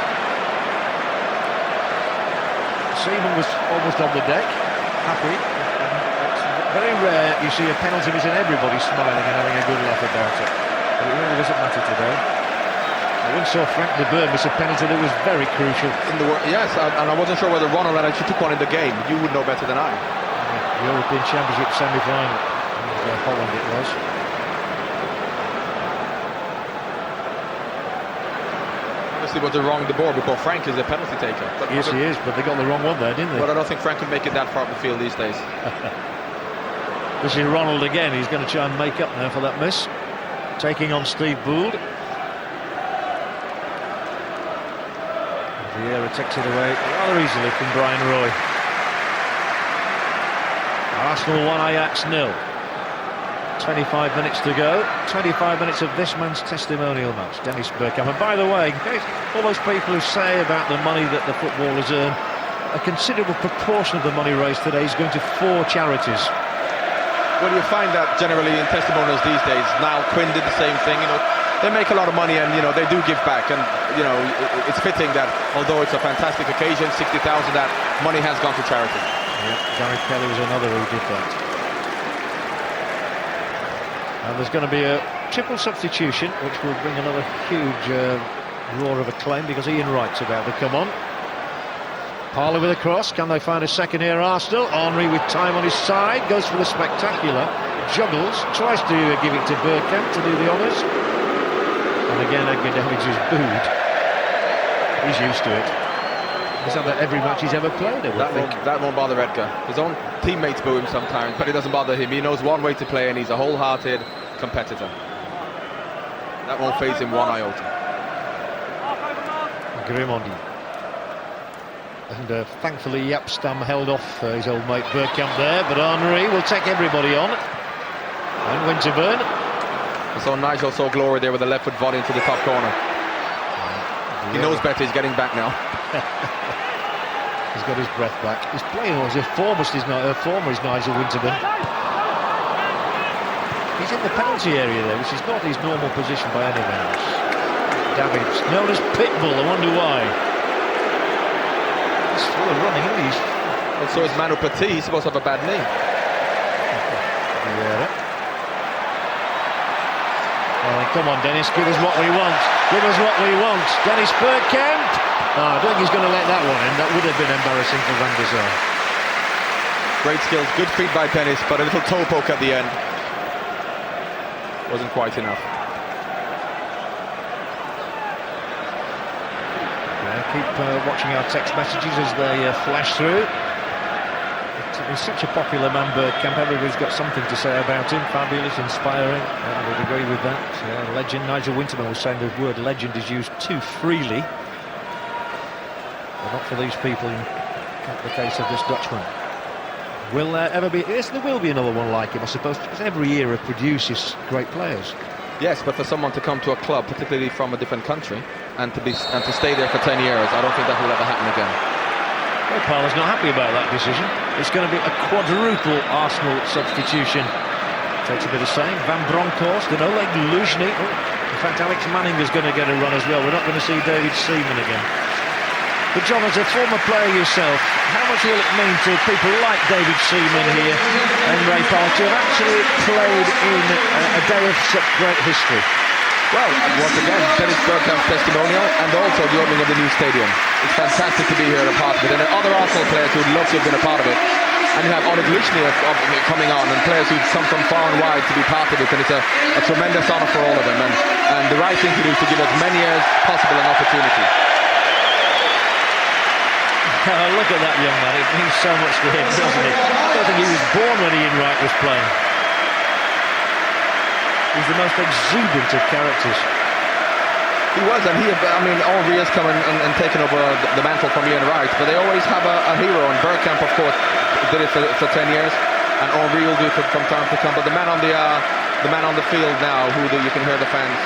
Seaman was almost on the deck, happy. It's very rare you see a penalty miss and everybody smiling and having a good laugh about it. But it really doesn't matter today. I once saw Frank De Boer miss a penalty that was very crucial. Yes, and I wasn't sure whether Ronald actually took one in the game. You would know better than I. European Championship semi-final. Holland it was. Obviously was the wrong De Boer because Frank is a penalty taker. But yes, he is, but they got the wrong one there, didn't they? But I don't think Frank can make it that far up the field these days. This is Ronald again. He's going to try and make up now for that miss. Taking on Steve Bould. Vieira takes it away rather easily from Brian Roy. Arsenal 1, Ajax 0. 25 minutes to go. 25 minutes of this man's testimonial match, Dennis Bergkamp. And by the way, all those people who say about the money that the footballers earn, a considerable proportion of the money raised today is going to 4 charities. Well, you find that generally in testimonials these days. Niall Quinn did the same thing. They make a lot of money, and they do give back. And it's fitting that although it's a fantastic occasion, 60,000, that money has gone to charity. Yeah, Gary Kelly was another who did that. And there's going to be a triple substitution, which will bring another huge roar of acclaim because Ian Wright's about to come on. Parler with a cross. Can they find a second here, Arsenal? Henry with time on his side. Goes for the spectacular. Juggles. Tries to give it to Bergkamp to do the honours. And again, Edgar Davids is booed. He's used to it. He's had that every match he's ever played, I would think. That won't bother Edgar. His own teammates boo him sometimes, but it doesn't bother him. He knows one way to play, and he's a wholehearted competitor. That won't faze him one iota. Grimondi. And thankfully Yapstam held off his old mate Bergkamp there, but Henry will take everybody on. And Winterburn. I saw Nigel saw glory there with a left foot volley into the top corner. He knows better, he's getting back now. He's got his breath back. He's playing as if former is Nigel Winterburn. He's in the penalty area there, which is not his normal position by any means. Davids, known as Pitbull, I wonder why. He's full of running, isn't he? And so is Manu Petit, he's supposed to have a bad knee. Come on, Dennis, give us what we want. Give us what we want. Dennis Bergkamp. Oh, I don't think he's going to let that one in. That would have been embarrassing for Van der Sar. Great skills, good feet by Dennis, but a little toe poke at the end. Wasn't quite enough. Keep watching our text messages as they flash through. He's such a popular man, Bergkamp. Everybody's got something to say about him. Fabulous, inspiring. I would agree with that. Legend. Nigel Winterburn was saying the word legend is used too freely. But not for these people in the case of this Dutchman. Will there ever be... Yes, there will be another one like him, I suppose, because every era produces great players. Yes, but for someone to come to a club, particularly from a different country, and to stay there for 10 years, I don't think that will ever happen again. Well, Parler's not happy about that decision. It's going to be a quadruple Arsenal substitution. Takes a bit of saying. Van Bronckhorst and Oleg Luzhny. In fact, Alex Manning is going to get a run as well. We're not going to see David Seaman again. But John, as a former player yourself, how much will it mean to people like David Seaman here and Ray Parler to have actually played in a day of such great history? Well, once again, Dennis Bergkamp's testimonial and also the opening of the new stadium. It's fantastic to be here and a part of it. And there are other Arsenal players who would love to have been a part of it. And you have Oleg Luzhny coming on, and players who've come from far and wide to be part of it. And it's a tremendous honour for all of them. And the right thing to do is to give as many as possible an opportunity. Look at that young man. It means so much to him, doesn't it? I don't think he was born when Ian Wright was playing. He's the most exuberant of characters. He was, and Henry has come and taken over the mantle from Ian Wright, but they always have a hero, and Bergkamp, of course, did it for 10 years, and Henry will do it from time to come. But the man on the field now, you can hear the fans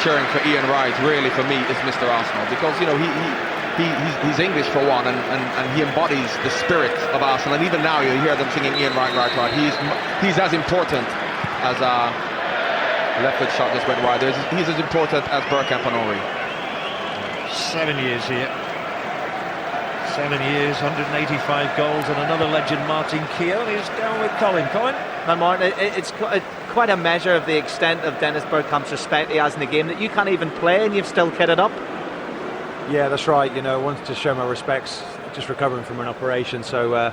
cheering for Ian Wright, really for me is Mr. Arsenal, because he's English for one, and he embodies the spirit of Arsenal. And even now you hear them singing Ian Wright, Wright, Wright. He's as important as left foot shot just went wide. He's as important as Bergkamp and Henry. 7 years here. 7 years, 185 goals, and another legend, Martin Keown, is down with Colin. Colin? Now, Martin, it's quite a measure of the extent of Dennis Bergkamp's respect he has in the game that you can't even play and you've still kitted up. Yeah, that's right. I wanted to show my respects, just recovering from an operation. So,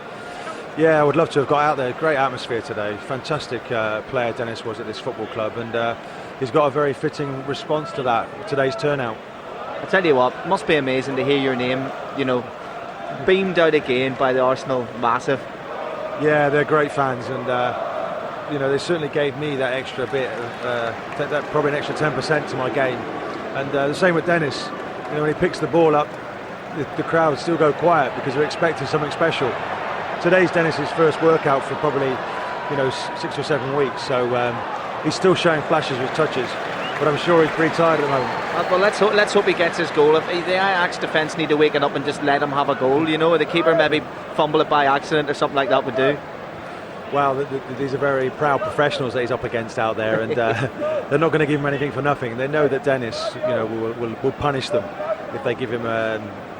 yeah, I would love to have got out there. Great atmosphere today. Fantastic player Dennis was at this football club, and he's got a very fitting response to that, today's turnout. I tell you what, it must be amazing to hear your name, beamed out again by the Arsenal massive. Yeah, they're great fans, and they certainly gave me that extra bit, probably an extra 10% to my game. And the same with Dennis. When he picks the ball up, the crowd still go quiet because they're expecting something special. Today's Dennis's first workout for probably 6 or 7 weeks, so he's still showing flashes with touches, but I'm sure he's pretty tired at the moment. Well, let's hope he gets his goal. If the Ajax defence need to wake up and just let him have a goal, the keeper maybe fumble it by accident or something like that would do. Well, these are very proud professionals that he's up against out there, and they're not going to give him anything for nothing. They know that Dennis, will punish them if they give him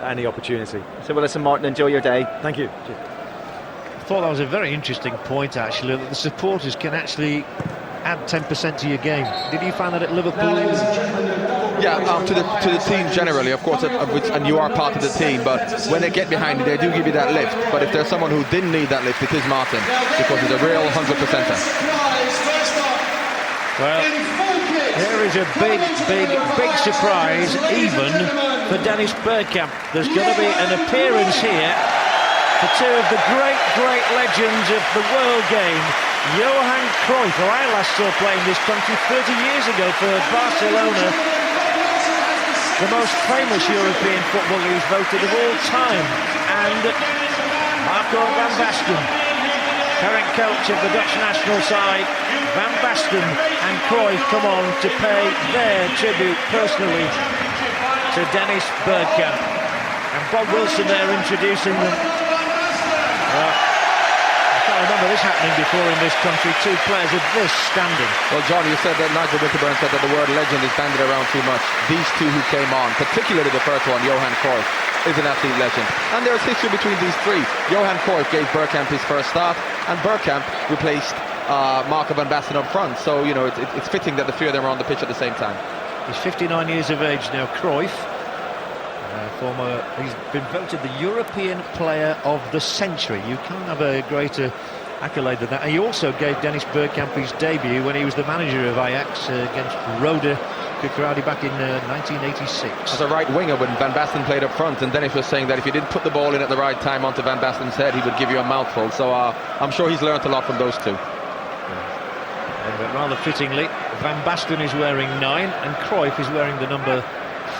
any opportunity. So, well, listen, Martin, enjoy your day. Thank you. I thought that was a very interesting point, actually, that the supporters can actually add 10% to your game. Did you find that at Liverpool? Yeah, to the team generally, of course, and you are part of the team, but when they get behind you, they do give you that lift. But if there's someone who didn't need that lift, it is Martin, because he's a real 100%er. Well, there is a big surprise, even for Dennis Bergkamp. There's going to be an appearance here for two of the great legends of the world game. Johan Cruyff, who I last saw playing this country 30 years ago for Barcelona. The most famous European footballer who's voted of all time. And Marco van Basten, current coach of the Dutch national side. Van Basten and Cruyff come on to pay their tribute personally to Dennis Bergkamp. And Bob Wilson there introducing them. I can't remember this happening before in this country, two players of this standing. Well, John, you said that Nigel Winterburn said that the word legend is banded around too much. These two who came on, particularly the first one, Johan Cruyff, is an absolute legend. And there's history between these three. Johan Cruyff gave Bergkamp his first start, and Bergkamp replaced Marco van Basten up front. So, you know, it's fitting that the three of them are on the pitch at the same time. He's 59 years of age now, Cruyff. He's been voted the European Player of the Century. You can't have a greater accolade than that. And he also gave Dennis Bergkamp his debut when he was the manager of Ajax against Roda Kukradi back in 1986. As a right winger when Van Basten played up front, and Dennis was saying that if you didn't put the ball in at the right time onto Van Basten's head, he would give you a mouthful. So I'm sure he's learnt a lot from those two. But rather fittingly, Van Basten is wearing 9 and Cruyff is wearing the number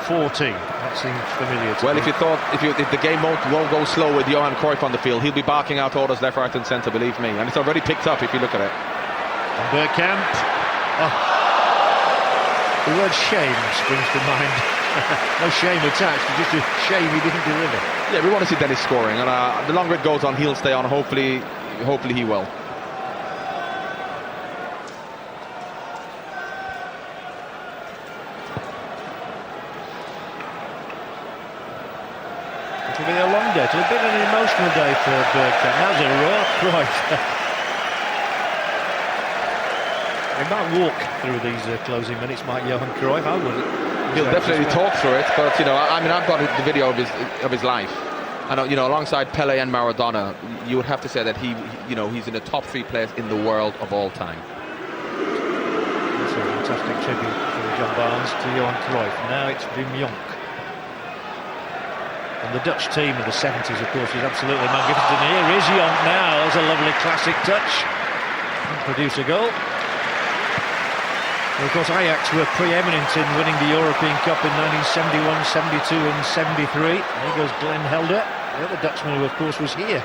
14. That seems familiar to me. Well, if you thought if the game won't go slow with Johan Cruyff on the field, he'll be barking out orders left, right and centre, believe me. And it's already picked up if you look at it. And Bergkamp. The word shame springs to mind. No shame attached, just a shame he didn't deliver. Yeah, we want to see Dennis scoring, and the longer it goes on, he'll stay on. Hopefully he will. It'll be a long day. It'll be an emotional day for Bergkamp. That was a raw Cruyff. He might walk through these closing minutes, might Johan Cruyff. I wouldn't. He'll definitely talk through it, but you know, I mean, I've got the video of his life, and you know, alongside Pele and Maradona, you would have to say that he's in the top 3 players in the world of all time. That's a fantastic tribute from John Barnes to Johan Cruyff. Now it's Wim Jonk. And the Dutch team of the 70s, of course, was absolutely magnificent. And here is Jonk now. There's a lovely classic touch. And produce a goal. And of course, Ajax were preeminent in winning the European Cup in 1971, 72 and 73. There goes Glenn Helder, the other Dutchman who, of course, was here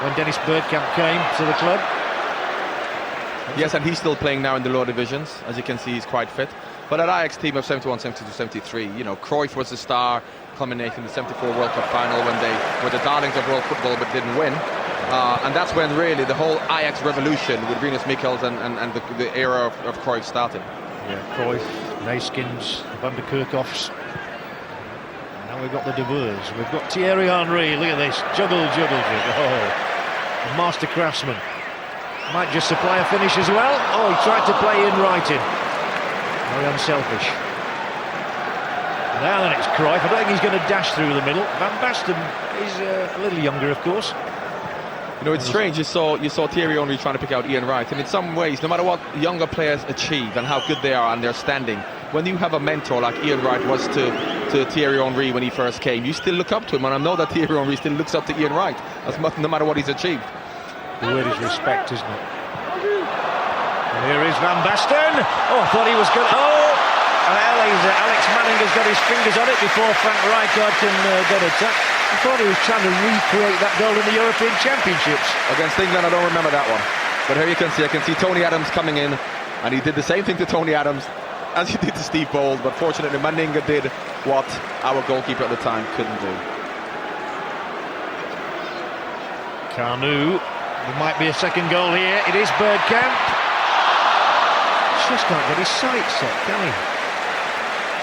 when Dennis Bergkamp came to the club. Yes, and he's still playing now in the lower divisions. As you can see, he's quite fit. But that Ajax team of 71, 72, 73, you know, Cruyff was the star, culminating in the 74 World Cup final when they were the darlings of world football but didn't win. And that's when really the whole Ajax revolution with Rinus Michels and the era of Cruyff started. Yeah, Cruyff, Neyskins, Van der Kerkhoffs. Now we've got the De Boers. We've got Thierry Henry. Look at this. Juggle. Oh, a master craftsman. Might just supply a finish as well. Oh, he tried to play in writing. Very unselfish. Now then it's Cruyff. I don't think he's going to dash through the middle. Van Basten is a little younger, of course. You know, it's strange. You saw Thierry Henry trying to pick out Ian Wright, and in some ways, no matter what younger players achieve and how good they are and their standing, when you have a mentor like Ian Wright was to Thierry Henry when he first came, you still look up to him, and I know that Thierry Henry still looks up to Ian Wright, no matter what he's achieved. The word is respect, isn't it? And here is Van Basten. Oh, I thought he was good. Oh, and Alex Manning has got his fingers on it before Frank Rijkaard can get a touch. I thought he was trying to recreate that goal in the European Championships. Against England, I don't remember that one. But here you can see, I can see Tony Adams coming in, and he did the same thing to Tony Adams as he did to Steve Bold, but fortunately Maninga did what our goalkeeper at the time couldn't do. Carnu, there might be a second goal here. It is Bergkamp. Just can't get his sights set, can he?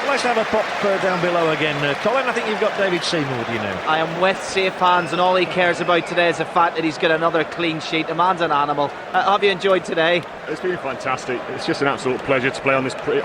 Let's have a pop down below again. Colin, I think you've got David Seymour with you now. I am with safe hands, and all he cares about today is the fact that he's got another clean sheet. The man's an animal. Have you enjoyed today? It's been fantastic. It's just an absolute pleasure to play on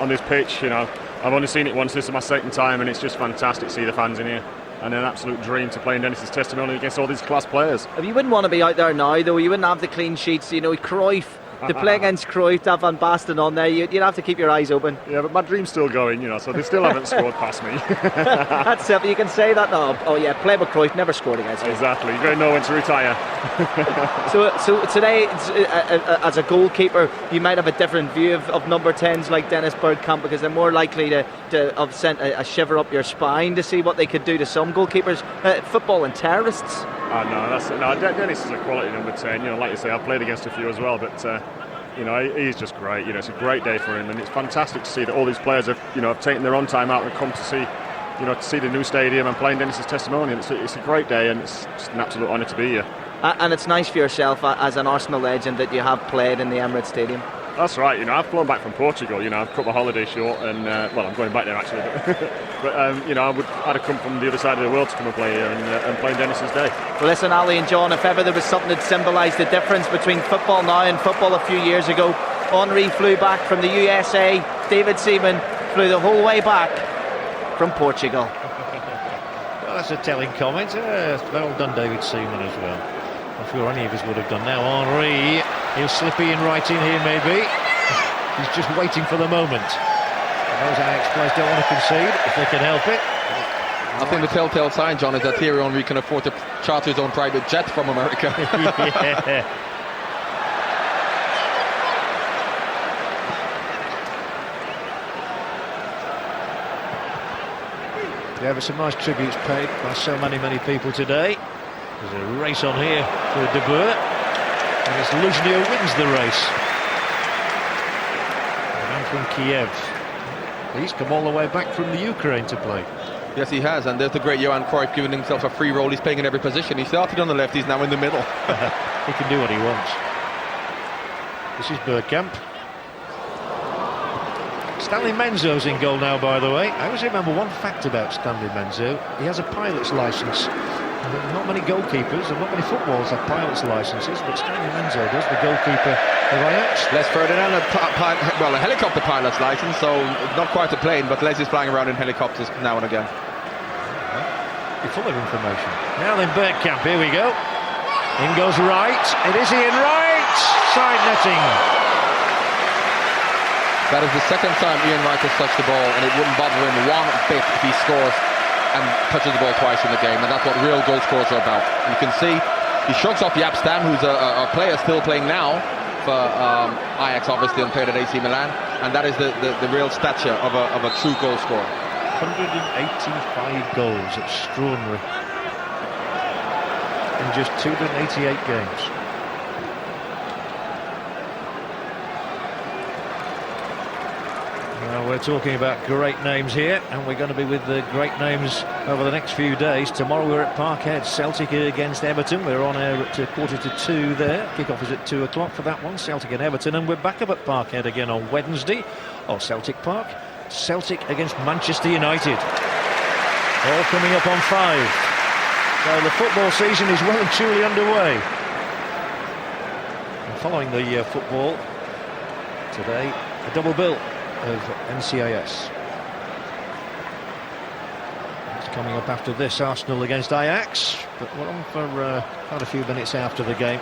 this pitch. You know, I've only seen it once. This is my second time, and it's just fantastic to see the fans in here. And an absolute dream to play in Dennis's testimony against all these class players. You wouldn't want to be out there now, though. You wouldn't have the clean sheets. You know, Cruyff to play against Cruyff, to have Van Basten on there, you'd have to keep your eyes open. Yeah, but my dream's still going, you know, so they still haven't scored past me. That's it, you can say that now. Oh yeah, play with Cruyff, never scored against me. Exactly, you've got to know when to retire. So today, as a goalkeeper, you might have a different view of number 10s like Dennis Bergkamp, because they're more likely to have sent a shiver up your spine to see what they could do to some goalkeepers. Football and terrorists. Dennis is a quality number 10. You know, like you say, I've played against a few as well, but you know, he's just great. You know, it's a great day for him, and it's fantastic to see that all these players have taken their own time out and come to see, to see the new stadium and playing Dennis's testimonial. It's a great day, and it's just an absolute honour to be here. And it's nice for yourself as an Arsenal legend that you have played in the Emirates Stadium. That's right. You know, I've flown back from Portugal. You know, I've cut my holiday short, and well, I'm going back there actually. But I'd have come from the other side of the world to come and play here and play Dennis's day. Well, listen, Ali and John, if ever there was something that symbolised the difference between football now and football a few years ago, Henry flew back from the USA. David Seaman flew the whole way back from Portugal. Well, that's a telling comment. Well done, David Seaman, as well. I'm sure any of us would have done now. Henry, he'll slip in right in here maybe. He's just waiting for the moment. Those Ajax players don't want to concede if they can help it. I think the telltale sign, John, is that Thierry Henry can afford to charter his own private jet from America. Yeah, but some nice tributes paid by so many people today. There's a race on here for De Boer, and it's Luzhnio wins the race. The man from Kiev. He's come all the way back from the Ukraine to play. Yes, he has, and there's the great Johan Cruyff giving himself a free role. He's playing in every position. He started on the left, he's now in the middle. He can do what he wants. This is Bergkamp. Stanley Menzo's in goal now, by the way. I always remember one fact about Stanley Menzo. He has a pilot's licence. Not many goalkeepers and not many footballers have pilot's licences, but Stanley Menzo does, the goalkeeper of Ajax. Les Ferdinand, a helicopter pilot's licence, so not quite a plane, but Les is flying around in helicopters now and again. You're full of information. Now then, Bergkamp, here we go. In goes Wright. It is Ian Wright! Side netting. That is the second time Ian Wright has touched the ball, and it wouldn't bother him one bit if he scores and touches the ball twice in the game, and that's what real goal scorers are about. You can see he shrugs off Jaap Stam, who's a player still playing now for Ajax, obviously, and played at AC Milan, and that is the real stature of a true goal scorer. 185 goals, extraordinary, in just 288 games. We're talking about great names here, and we're going to be with the great names over the next few days. Tomorrow we're at Parkhead, Celtic against Everton. We're on air at 1:45 there. Kick-off is at 2 o'clock for that one, Celtic and Everton. And we're back up at Parkhead again on Wednesday, or Celtic Park. Celtic against Manchester United. All coming up on 5. So the football season is well and truly underway. And following the football today, a double bill of NCAS. It's coming up after this, Arsenal against Ajax, but we're on for quite a few minutes after the game,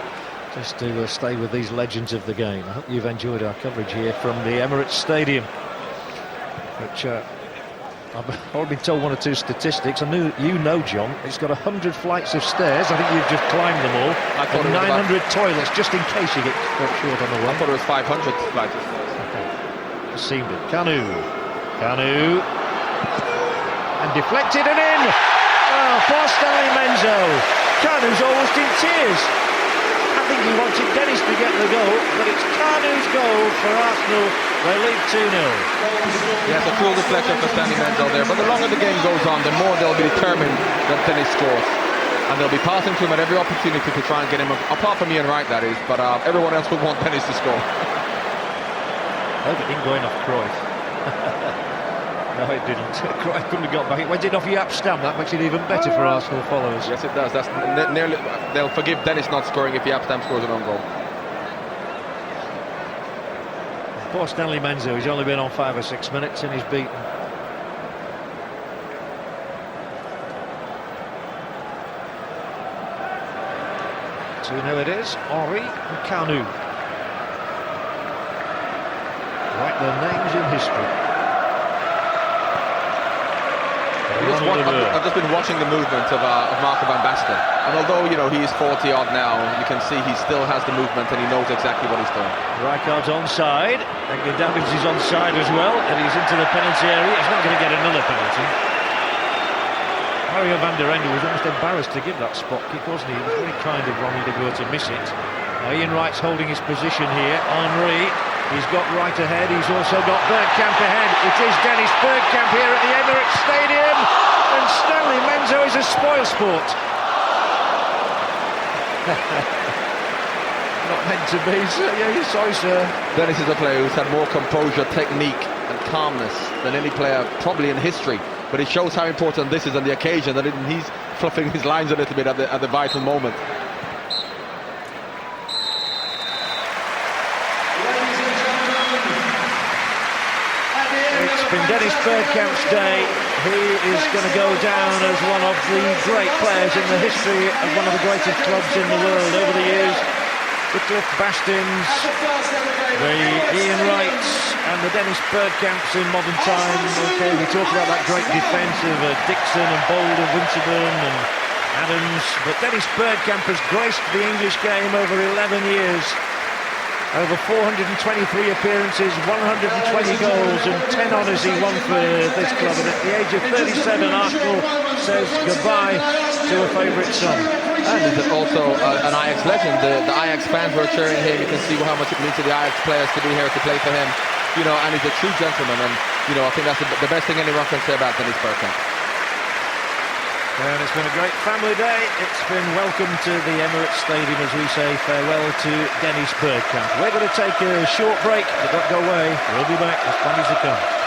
just to stay with these legends of the game. I hope you've enjoyed our coverage here from the Emirates Stadium, which I've already been told one or two statistics. I knew John, it's got 100 flights of stairs. I think you've just climbed them all. I thought and 900 toilets, just in case you get short on the way. I thought it was 500 flights of stairs. Seemed it. Kanu, and deflected and in. Oh, poor Stanley Menzo. Kanu's almost in tears. I think he wanted Dennis to get the goal, but it's Kanu's goal for Arsenal. They lead 2-0. Yes, a cool deflection for Stanley Menzo there, but the longer the game goes on, the more they'll be determined that Dennis scores, and they'll be passing to him at every opportunity to try and get him, apart from Ian Wright, that is, but everyone else would want Dennis to score. I hope it didn't go in off Cruyff. No, it didn't. Cruyff couldn't have got back. It went in off Jaap Stam. That makes it even better for Arsenal followers. Yes, it does. That's nearly. They'll forgive Dennis not scoring if Jaap Stam scores an own goal. Poor Stanley Menzo. He's only been on 5 or 6 minutes and he's beaten. So you know it is Henry and Kanu. Write their names in history. I've just been watching the movement of Marco van Basten, and although he is 40 odd now, you can see he still has the movement and he knows exactly what he's doing. Rijkaard's onside, and Davids is onside as well, and he's into the penalty area. He's not going to get another penalty. Mario van der Ende was almost embarrassed to give that spot kick, wasn't he? It was very kind of Ronnie de Boer to miss it. Ian Wright's holding his position here. Henry, he's got Wright ahead. He's also got Bergkamp ahead. It is Dennis Bergkamp here at the Emirates Stadium. And Stanley Menzo is a spoilsport. Not meant to be, sir. Yeah, sorry, sir. Dennis is a player who's had more composure, technique and calmness than any player probably in history. But it shows how important this is on the occasion, that he's fluffing his lines a little bit at the vital moment. It's been Dennis Bergkamp's day. He is going to go down as one of the great players in the history of one of the greatest clubs in the world over the years. The Cliff Bastins, the Ian Wrights and the Dennis Bergkamps in modern times. Okay, we talk about that great defence of Dixon and Bold and Winterburn and Adams, but Dennis Bergkamp has graced the English game over 11 years. Over 423 appearances, 120 goals and 10 honours he won for this club. And at the age of 37, Arsenal says goodbye to a favourite son. And he's also an Ajax legend. The Ajax fans were cheering him. You can see how much it means to the Ajax players to be here to play for him. And he's a true gentleman. And, I think that's the best thing anyone can say about Dennis Bergkamp. And it's been a great family day. It's been welcome to the Emirates Stadium as we say farewell to Dennis Bergkamp. We're going to take a short break, but don't go away. We'll be back as plenty to come.